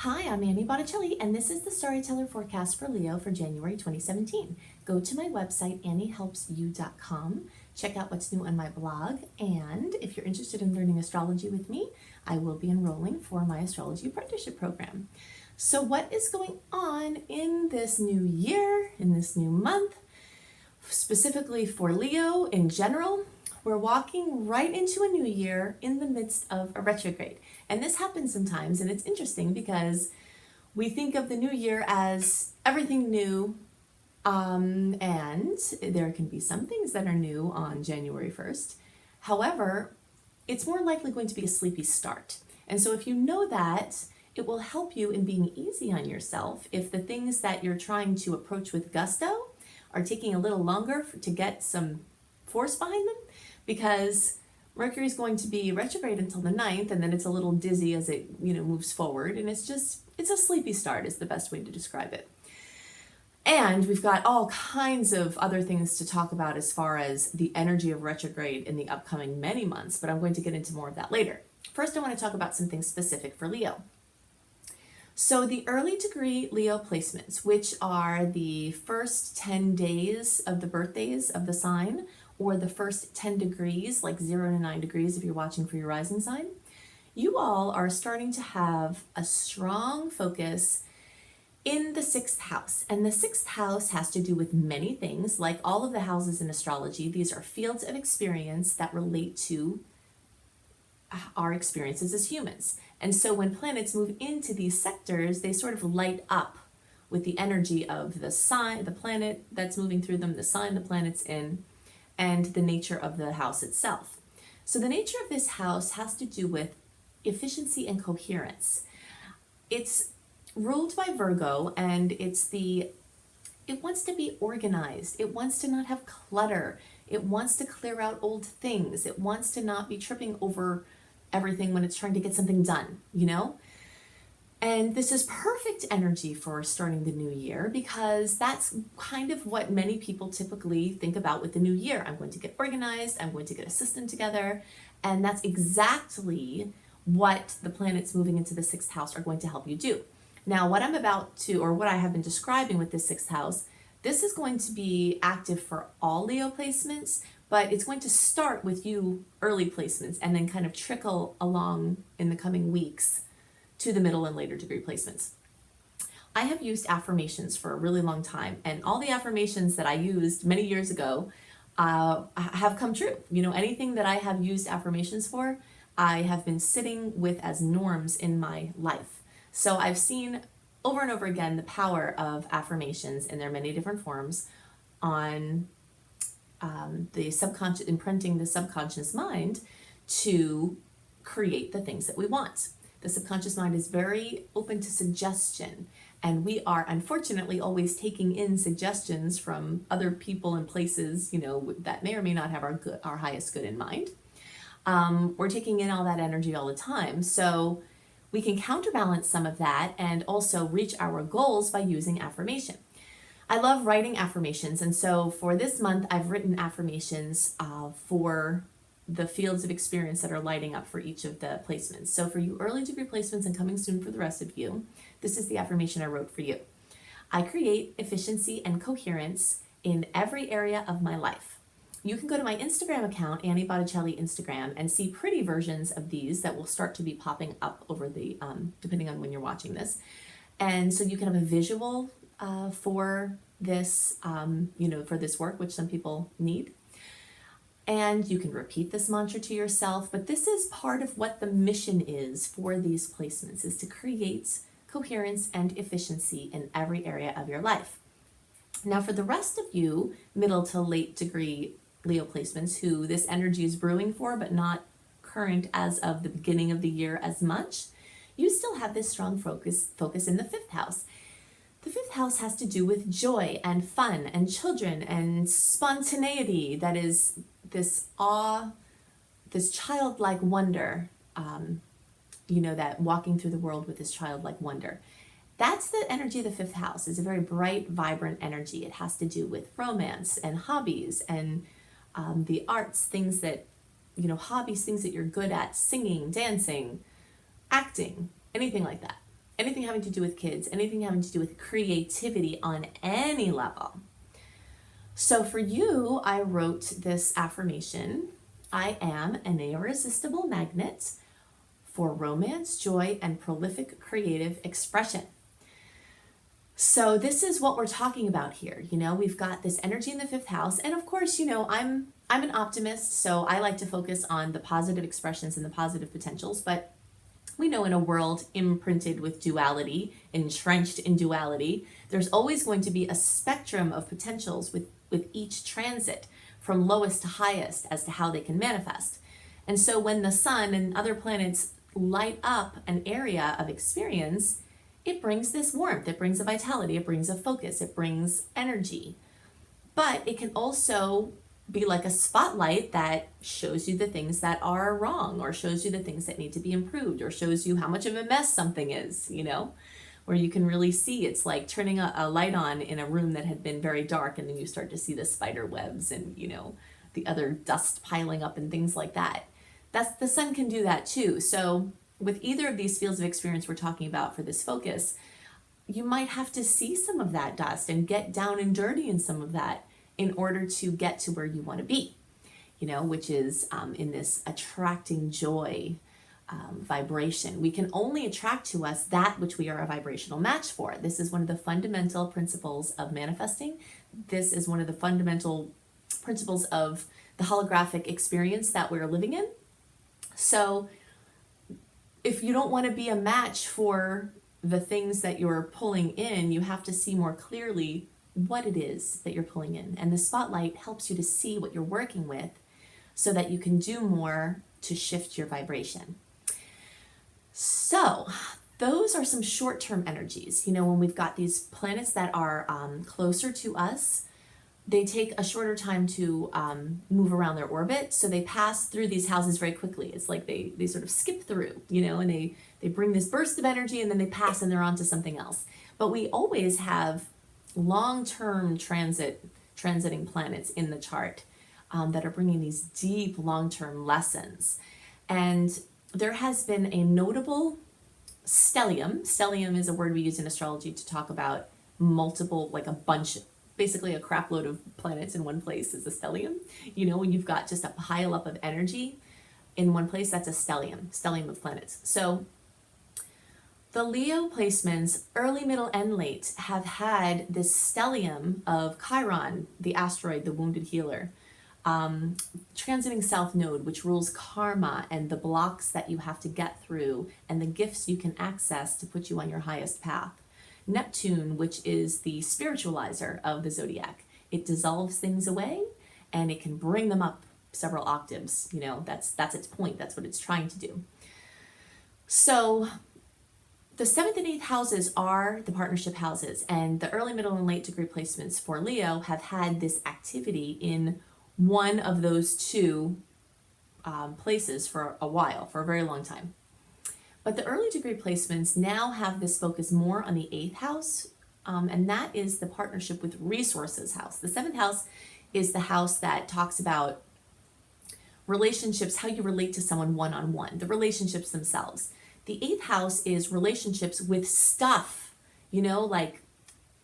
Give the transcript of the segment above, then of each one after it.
Hi, I'm Annie Botticelli, and this is the Storyteller Forecast for Leo for January 2017. Go to my website, anniehelpsyou.com, check out what's new on my blog, and if you're interested in learning astrology with me, I will be enrolling for my astrology apprenticeship program. So what is going on in this new year, in this new month, specifically for Leo in general? We're walking right into a new year in the midst of a retrograde. And this happens sometimes, and it's interesting because we think of the new year as everything new, and there can be some things that are new on January 1st. However, it's more likely going to be a sleepy start. And so if you know that, it will help you in being easy on yourself if the things that you're trying to approach with gusto are taking a little longer to get some force behind them, because Mercury is going to be retrograde until the 9th, and then it's a little dizzy as it moves forward, and it's a sleepy start is the best way to describe it. And we've got all kinds of other things to talk about as far as the energy of retrograde in the upcoming many months, but I'm going to get into more of that later. First, I want to talk about some things specific for Leo. So the early degree Leo placements, which are the first 10 days of the birthdays of the sign, or the first 10 degrees, like 0 to 9 degrees if you're watching for your rising sign, you all are starting to have a strong focus in the 6th house. And the 6th house has to do with many things, like all of the houses in astrology. These are fields of experience that relate to our experiences as humans. And so when planets move into these sectors, they sort of light up with the energy of the sign, the planet that's moving through them, the sign the planet's in, and the nature of the house itself. So the nature of this house has to do with efficiency and coherence. It's ruled by Virgo, and it wants to be organized. It wants to not have clutter. It wants to clear out old things. It wants to not be tripping over everything when it's trying to get something done, And this is perfect energy for starting the new year, because that's kind of what many people typically think about with the new year. I'm going to get organized, I'm going to get a system together, and that's exactly what the planets moving into the 6th house are going to help you do. Now, what I have been describing with this 6th house, this is going to be active for all Leo placements, but it's going to start with you early placements and then kind of trickle along in the coming weeks to the middle and later degree placements. I have used affirmations for a really long time, and all the affirmations that I used many years ago have come true. Anything that I have used affirmations for, I have been sitting with as norms in my life. So I've seen over and over again the power of affirmations in their many different forms on the subconscious, imprinting the subconscious mind to create the things that we want. The subconscious mind is very open to suggestion, and we are unfortunately always taking in suggestions from other people and places, that may or may not have our highest good in mind. We're taking in all that energy all the time, so we can counterbalance some of that and also reach our goals by using affirmation. I love writing affirmations, and so for this month, I've written affirmations for the fields of experience that are lighting up for each of the placements. So for you early degree placements and coming soon for the rest of you, this is the affirmation I wrote for you. I create efficiency and coherence in every area of my life. You can go to my Instagram account, Annie Botticelli Instagram, and see pretty versions of these that will start to be popping up over the, depending on when you're watching this. And so you can have a visual for this, for this work, which some people need. And you can repeat this mantra to yourself, but this is part of what the mission is for these placements, is to create coherence and efficiency in every area of your life. Now, for the rest of you, middle to late degree Leo placements, who this energy is brewing for, but not current as of the beginning of the year as much, you still have this strong focus in the 5th house. The 5th house has to do with joy and fun and children and spontaneity. That is this awe, this childlike wonder, that walking through the world with this childlike wonder. That's the energy of the 5th house. It's a very bright, vibrant energy. It has to do with romance and hobbies and the arts, things that, hobbies, things that you're good at, singing, dancing, acting, anything like that. anything having to do with kids, anything having to do with creativity on any level. So for you, I wrote this affirmation: I am an irresistible magnet for romance, joy, and prolific creative expression. So this is what we're talking about here. You know, we've got this energy in the fifth house. And of course, you know, I'm an optimist, so I like to focus on the positive expressions and the positive potentials. But we know in a world imprinted with duality, entrenched in duality, there's always going to be a spectrum of potentials with each transit, from lowest to highest, as to how they can manifest. And so when the sun and other planets light up an area of experience, it brings this warmth, it brings a vitality, it brings a focus, it brings energy. But it can also be like a spotlight that shows you the things that are wrong, or shows you the things that need to be improved, or shows you how much of a mess something is, you know, where you can really see. It's like turning a light on in a room that had been very dark, and then you start to see the spider webs and, you know, the other dust piling up and things like that. That's, the sun can do that too. So with either of these fields of experience we're talking about for this focus, you might have to see some of that dust and get down and dirty in some of that in order to get to where you want to be, you know, which is in this attracting joy vibration. We can only attract to us that which we are a vibrational match for. This is one of the fundamental principles of manifesting. This is one of the fundamental principles of the holographic experience that we're living in. So if you don't want to be a match for the things that you're pulling in, you have to see more clearly what it is that you're pulling in. And the spotlight helps you to see what you're working with so that you can do more to shift your vibration. So those are some short-term energies. You know, when we've got these planets that are closer to us, they take a shorter time to move around their orbit. So they pass through these houses very quickly. It's like they sort of skip through, you know, and they bring this burst of energy, and then they pass and they're on to something else. But we always have long-term transiting planets in the chart that are bringing these deep long-term lessons. And there has been a notable stellium. Stellium is a word we use in astrology to talk about multiple, like a bunch, basically a crap load of planets in one place is a stellium. You know, when you've got just a pile up of energy in one place, that's a stellium of planets. So the Leo placements, early, middle, and late, have had this stellium of Chiron, the asteroid, the wounded healer, transiting South Node, which rules karma and the blocks that you have to get through and the gifts you can access to put you on your highest path. Neptune, which is the spiritualizer of the zodiac. It dissolves things away and it can bring them up several octaves. You know, that's its point. That's what it's trying to do. So the 7th and 8th houses are the partnership houses, and the early, middle, and late degree placements for Leo have had this activity in one of those two places for a while, for a very long time. But the early degree placements now have this focus more on the 8th house, and that is the partnership with resources house. The 7th house is the house that talks about relationships, how you relate to someone one-on-one, the relationships themselves. The 8th house is relationships with stuff, you know, like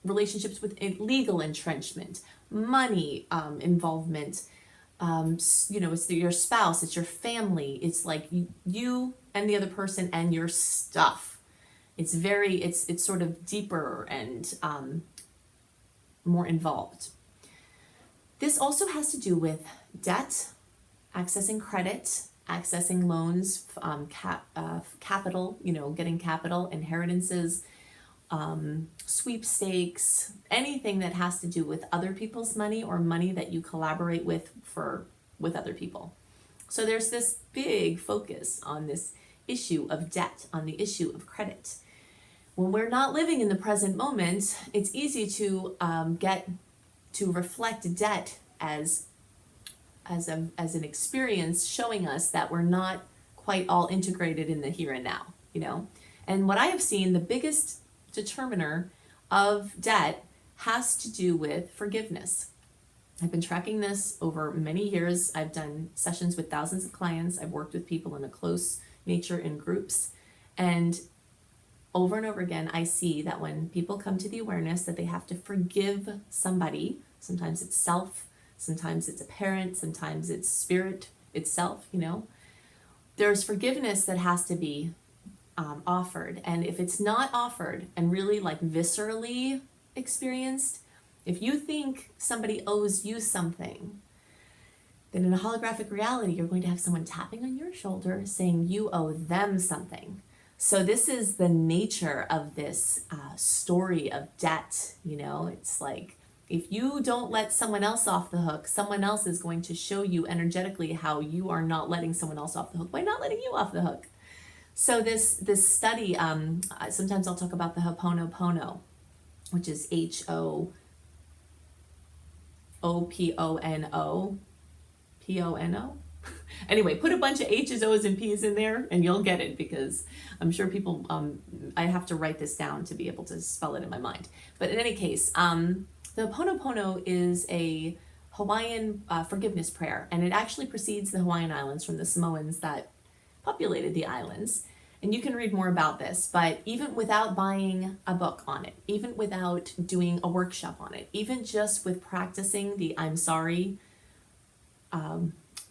relationships with legal entrenchment, money involvement, you know, it's your spouse, it's your family, it's like you and the other person and your stuff. It's very, it's sort of deeper and more involved. This also has to do with debt, accessing credit, accessing loans, capital, you know, getting capital, inheritances, sweepstakes, anything that has to do with other people's money or money that you collaborate with other people. So there's this big focus on this issue of debt, on the issue of credit. When we're not living in the present moment, it's easy to get to reflect debt as an experience showing us that we're not quite all integrated in the here and now, you know. And what I have seen, the biggest determiner of debt has to do with forgiveness. I've been tracking this over many years. I've done sessions with thousands of clients. I've worked with people in a close nature in groups. And over and over again, I see that when people come to the awareness that they have to forgive somebody, sometimes it's self, sometimes it's a parent, sometimes it's spirit itself, there's forgiveness that has to be offered. And if it's not offered and really like viscerally experienced, if you think somebody owes you something, then in a holographic reality, you're going to have someone tapping on your shoulder saying you owe them something. So this is the nature of this story of debt. It's like, if you don't let someone else off the hook, someone else is going to show you energetically how you are not letting someone else off the hook by not letting you off the hook. So this study, sometimes I'll talk about the Ho'oponopono, which is Ho'oponopono. Anyway, put a bunch of H's, O's, and P's in there and you'll get it, because I'm sure people, I have to write this down to be able to spell it in my mind. But in any case, the Ho'oponopono is a Hawaiian forgiveness prayer, and it actually precedes the Hawaiian Islands from the Samoans that populated the islands. And you can read more about this, but even without buying a book on it, even without doing a workshop on it, even just with practicing the I'm sorry,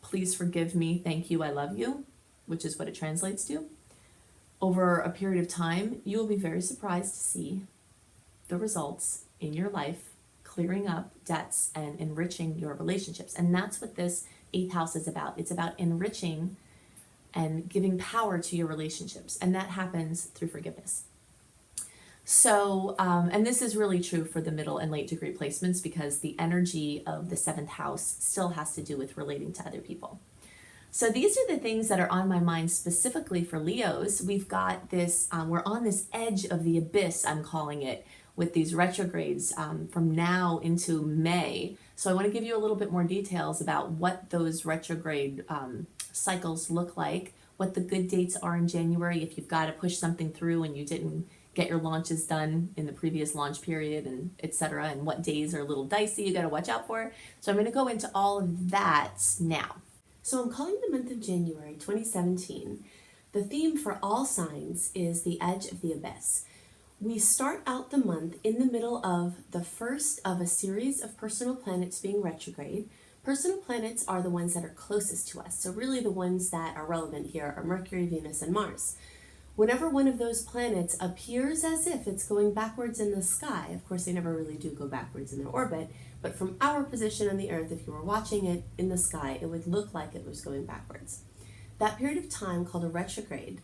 please forgive me, thank you, I love you, which is what it translates to, over a period of time, you will be very surprised to see the results in your life clearing up debts and enriching your relationships. And that's what this 8th house is about. It's about enriching and giving power to your relationships. And that happens through forgiveness. So, and this is really true for the middle and late degree placements, because the energy of the 7th house still has to do with relating to other people. So these are the things that are on my mind specifically for Leos. We've got this, we're on this edge of the abyss, I'm calling it, with these retrogrades from now into May. So I want to give you a little bit more details about what those retrograde cycles look like, what the good dates are in January if you've got to push something through and you didn't get your launches done in the previous launch period, and etc., and what days are a little dicey you got to watch out for. So I'm going to go into all of that now. So I'm calling the month of January 2017. The theme for all signs is the edge of the abyss. We start out the month in the middle of the first of a series of personal planets being retrograde. Personal planets are the ones that are closest to us. So really the ones that are relevant here are Mercury, Venus, and Mars. Whenever one of those planets appears as if it's going backwards in the sky, of course they never really do go backwards in their orbit, but from our position on the Earth, if you were watching it in the sky, it would look like it was going backwards. That period of time, called a retrograde,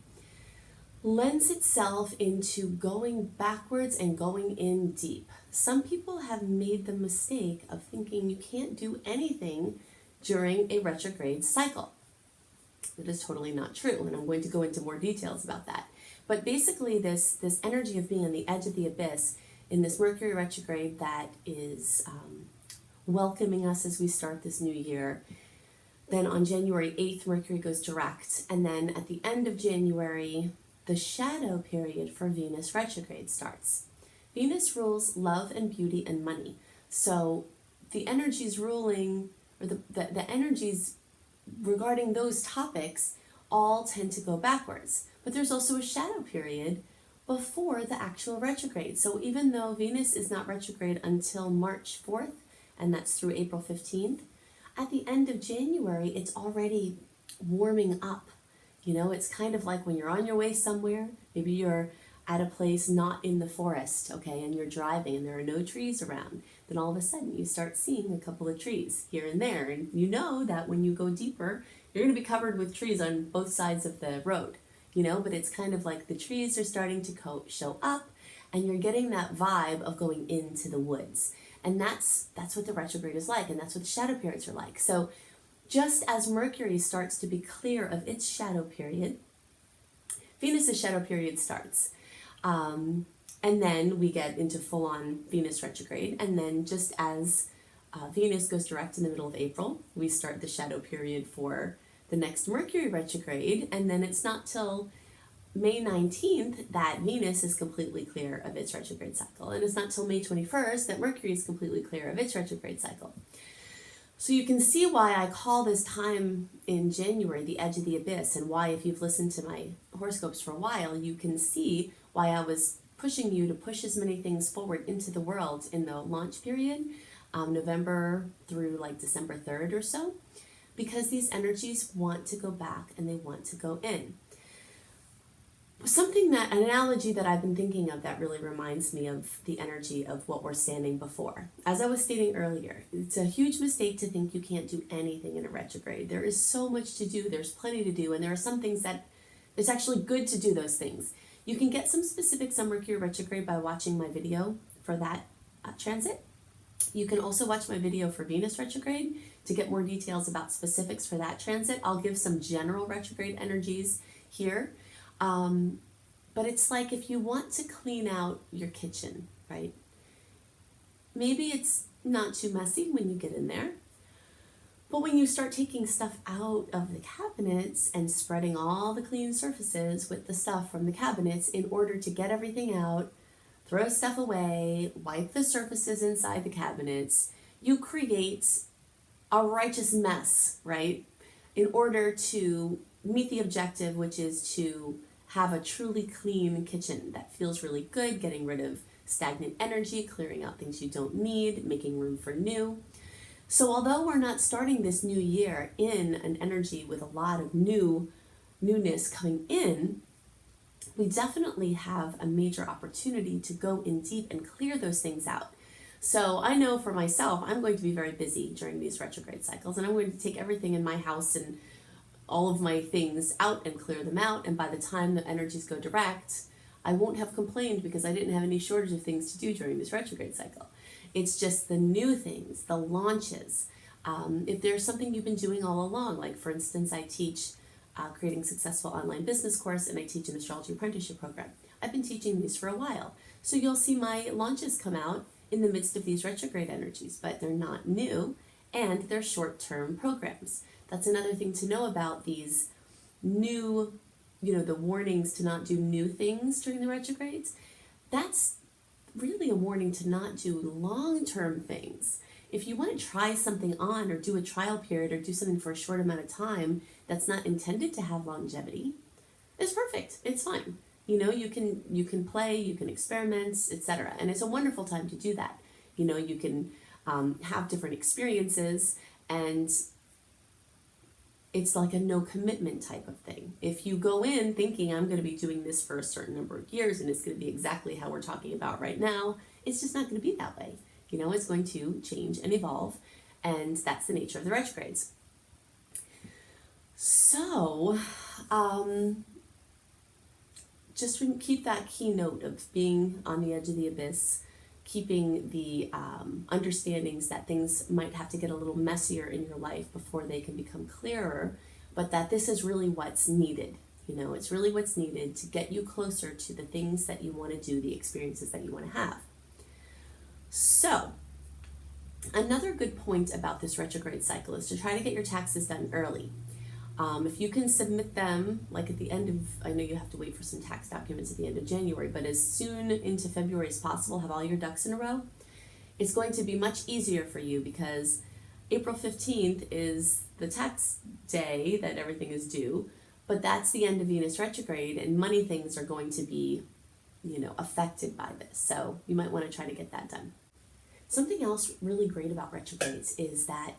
lends itself into going backwards and going in deep. Some people have made the mistake of thinking you can't do anything during a retrograde cycle. That is totally not true, and I'm going to go into more details about that. But basically this energy of being on the edge of the abyss in this Mercury retrograde that is welcoming us as we start this new year. Then on January 8th, Mercury goes direct, and then at the end of January, the shadow period for Venus retrograde starts. Venus rules love and beauty and money. So the energies ruling, or the energies regarding those topics all tend to go backwards. But there's also a shadow period before the actual retrograde. So even though Venus is not retrograde until March 4th, and that's through April 15th, at the end of January, it's already warming up. It's kind of like when you're on your way somewhere, maybe you're at a place not in the forest, okay, and you're driving and there are no trees around, then all of a sudden you start seeing a couple of trees here and there, and you know that when you go deeper, you're going to be covered with trees on both sides of the road, but it's kind of like the trees are starting to show up, and you're getting that vibe of going into the woods. And that's what the retrograde is like, and that's what the shadow periods are like. So just as Mercury starts to be clear of its shadow period, Venus's shadow period starts. And then we get into full-on Venus retrograde. And then just as Venus goes direct in the middle of April, we start the shadow period for the next Mercury retrograde. And then it's not till May 19th that Venus is completely clear of its retrograde cycle. And it's not till May 21st that Mercury is completely clear of its retrograde cycle. So you can see why I call this time in January the edge of the abyss, and why, if you've listened to my horoscopes for a while, you can see why I was pushing you to push as many things forward into the world in the launch period, November through like December 3rd or so, because these energies want to go back and they want to go in. An analogy that I've been thinking of that really reminds me of the energy of what we're standing before. As I was stating earlier, it's a huge mistake to think you can't do anything in a retrograde. There is so much to do, there's plenty to do, and there are some things that it's actually good to do those things. You can get some specifics on Mercury retrograde by watching my video for that transit. You can also watch my video for Venus retrograde to get more details about specifics for that transit. I'll give some general retrograde energies here. But it's like if you want to clean out your kitchen, right? Maybe it's not too messy when you get in there. But when you start taking stuff out of the cabinets and spreading all the clean surfaces with the stuff from the cabinets in order to get everything out, throw stuff away, wipe the surfaces inside the cabinets, you create a righteous mess, right? In order to meet the objective, which is to have a truly clean kitchen that feels really good, getting rid of stagnant energy, clearing out things you don't need, making room for new. So although we're not starting this new year in an energy with a lot of newness coming in, we definitely have a major opportunity to go in deep and clear those things out. So I know for myself, I'm going to be very busy during these retrograde cycles, and I'm going to take everything in my house and all of my things out and clear them out. And by the time the energies go direct, I won't have complained because I didn't have any shortage of things to do during this retrograde cycle. It's just the new things, the launches. If there's something you've been doing all along, like for instance, I teach Creating Successful Online Business course, and I teach an Astrology Apprenticeship program. I've been teaching these for a while. So you'll see my launches come out in the midst of these retrograde energies, but they're not new and they're short-term programs. That's another thing to know about these new, the warnings to not do new things during the retrogrades. That's really a warning to not do long-term things. If you want to try something on or do a trial period or do something for a short amount of time that's not intended to have longevity, it's perfect. It's fine. You can play, you can experiment, etc. And it's a wonderful time to do that. You can have different experiences, and it's like a no commitment type of thing. If you go in thinking I'm going to be doing this for a certain number of years and it's going to be exactly how we're talking about right now, it's just not going to be that way. It's going to change and evolve, and that's the nature of the retrogrades. So, just keep that keynote of being on the edge of the abyss, keeping the understandings that things might have to get a little messier in your life before they can become clearer, but that this is really what's needed. It's really what's needed to get you closer to the things that you want to do, the experiences that you want to have. So, another good point about this retrograde cycle is to try to get your taxes done early. If you can submit them, like at the end of, I know you have to wait for some tax documents at the end of January, but as soon into February as possible, have all your ducks in a row, it's going to be much easier for you because April 15th is the tax day that everything is due, but that's the end of Venus retrograde, and money things are going to be, affected by this. So you might want to try to get that done. Something else really great about retrogrades is that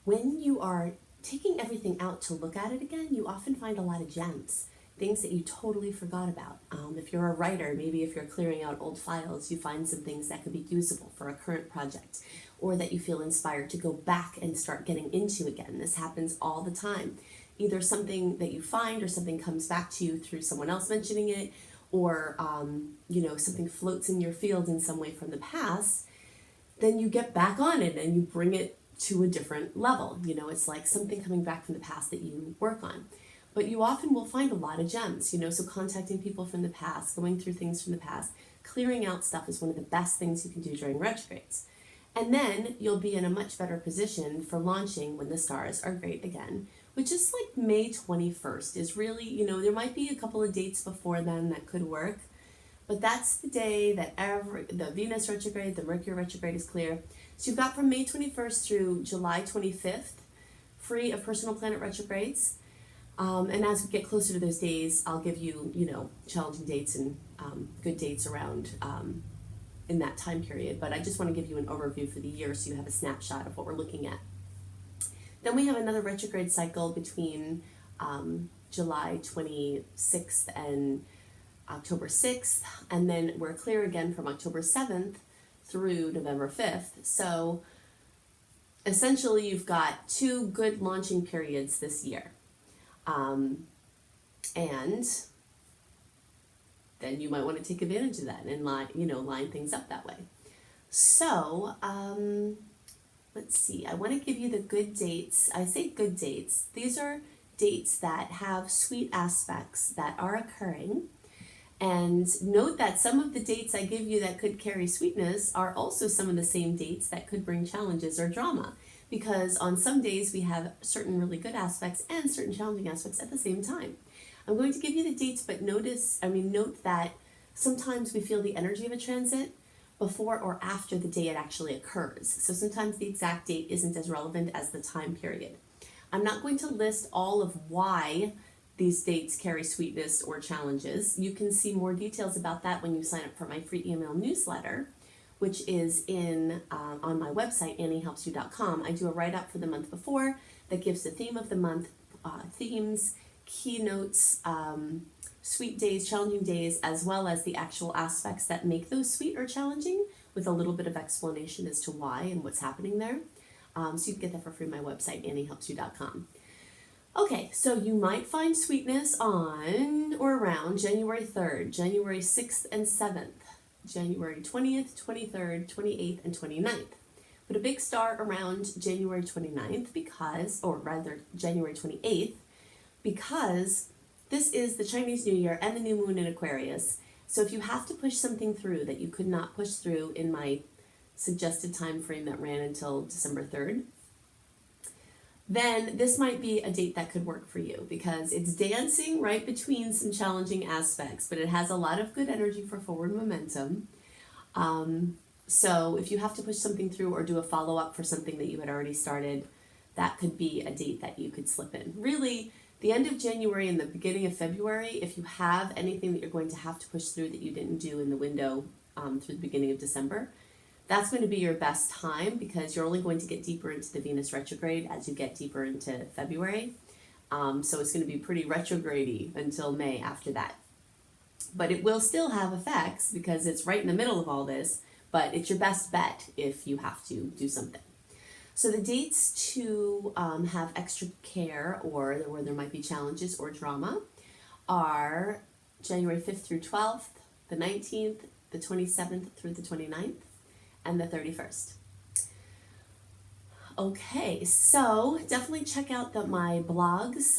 when you are taking everything out to look at it again, you often find a lot of gems, things that you totally forgot about. If you're a writer, maybe if you're clearing out old files, you find some things that could be usable for a current project, or that you feel inspired to go back and start getting into again. This happens all the time. Either something that you find or something comes back to you through someone else mentioning it, or something floats in your field in some way from the past, then you get back on it and you bring it to a different level. It's like something coming back from the past that you work on. But you often will find a lot of gems, so contacting people from the past, going through things from the past, clearing out stuff is one of the best things you can do during retrogrades. And then you'll be in a much better position for launching when the stars are great again, which is like May 21st is really, there might be a couple of dates before then that could work, but that's the day that the Venus retrograde, the Mercury retrograde is clear. So you've got from May 21st through July 25th, free of personal planet retrogrades. And as we get closer to those days, I'll give you, challenging dates and good dates around in that time period. But I just want to give you an overview for the year so you have a snapshot of what we're looking at. Then we have another retrograde cycle between July 26th and October 6th, and then we're clear again from October 7th through November 5th. So essentially you've got 2 good launching periods this year. And then you might want to take advantage of that and line things up that way. So, let's see, I want to give you the good dates. I say good dates. These are dates that have sweet aspects that are occurring. And note that some of the dates I give you that could carry sweetness are also some of the same dates that could bring challenges or drama. Because on some days we have certain really good aspects and certain challenging aspects at the same time. I'm going to give you the dates, but note that sometimes we feel the energy of a transit before or after the day it actually occurs. So sometimes the exact date isn't as relevant as the time period. I'm not going to list all of why these dates carry sweetness or challenges. You can see more details about that when you sign up for my free email newsletter, which is on my website, anniehelpsyou.com. I do a write-up for the month before that gives the theme of the month, themes, keynotes, sweet days, challenging days, as well as the actual aspects that make those sweet or challenging, with a little bit of explanation as to why and what's happening there. So you can get that for free on my website, anniehelpsyou.com. Okay, so you might find sweetness on or around January 3rd, January 6th and 7th, January 20th, 23rd, 28th, and 29th. Put a big star around January 29th January 28th, because this is the Chinese New Year and the new moon in Aquarius. So if you have to push something through that you could not push through in my suggested time frame that ran until December 3rd, then this might be a date that could work for you, because it's dancing right between some challenging aspects, but it has a lot of good energy for forward momentum. So if you have to push something through or do a follow-up for something that you had already started, that could be a date that you could slip in. Really, the end of January and the beginning of February, if you have anything that you're going to have to push through that you didn't do in the window through the beginning of December, that's going to be your best time, because you're only going to get deeper into the Venus retrograde as you get deeper into February. So it's going to be pretty retrograde-y until May after that. But it will still have effects because it's right in the middle of all this, but it's your best bet if you have to do something. So the dates to have extra care or where there might be challenges or drama are January 5th through 12th, the 19th, the 27th through the 29th, and the 31st. Okay, so definitely check out my blogs,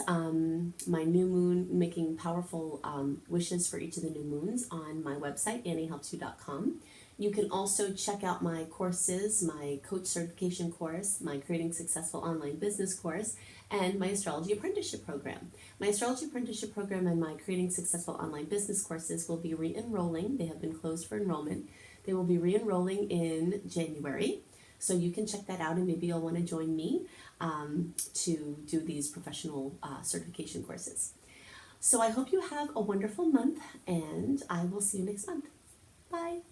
my new moon, making powerful wishes for each of the new moons on my website, anniehelpsyou.com. You can also check out my courses, my coach certification course, my creating successful online business course, and my astrology apprenticeship program. My astrology apprenticeship program and my creating successful online business courses will be re-enrolling. They have been closed for enrollment. They will be re-enrolling in January. So you can check that out, and maybe you'll want to join me to do these professional certification courses. So I hope you have a wonderful month, and I will see you next month. Bye.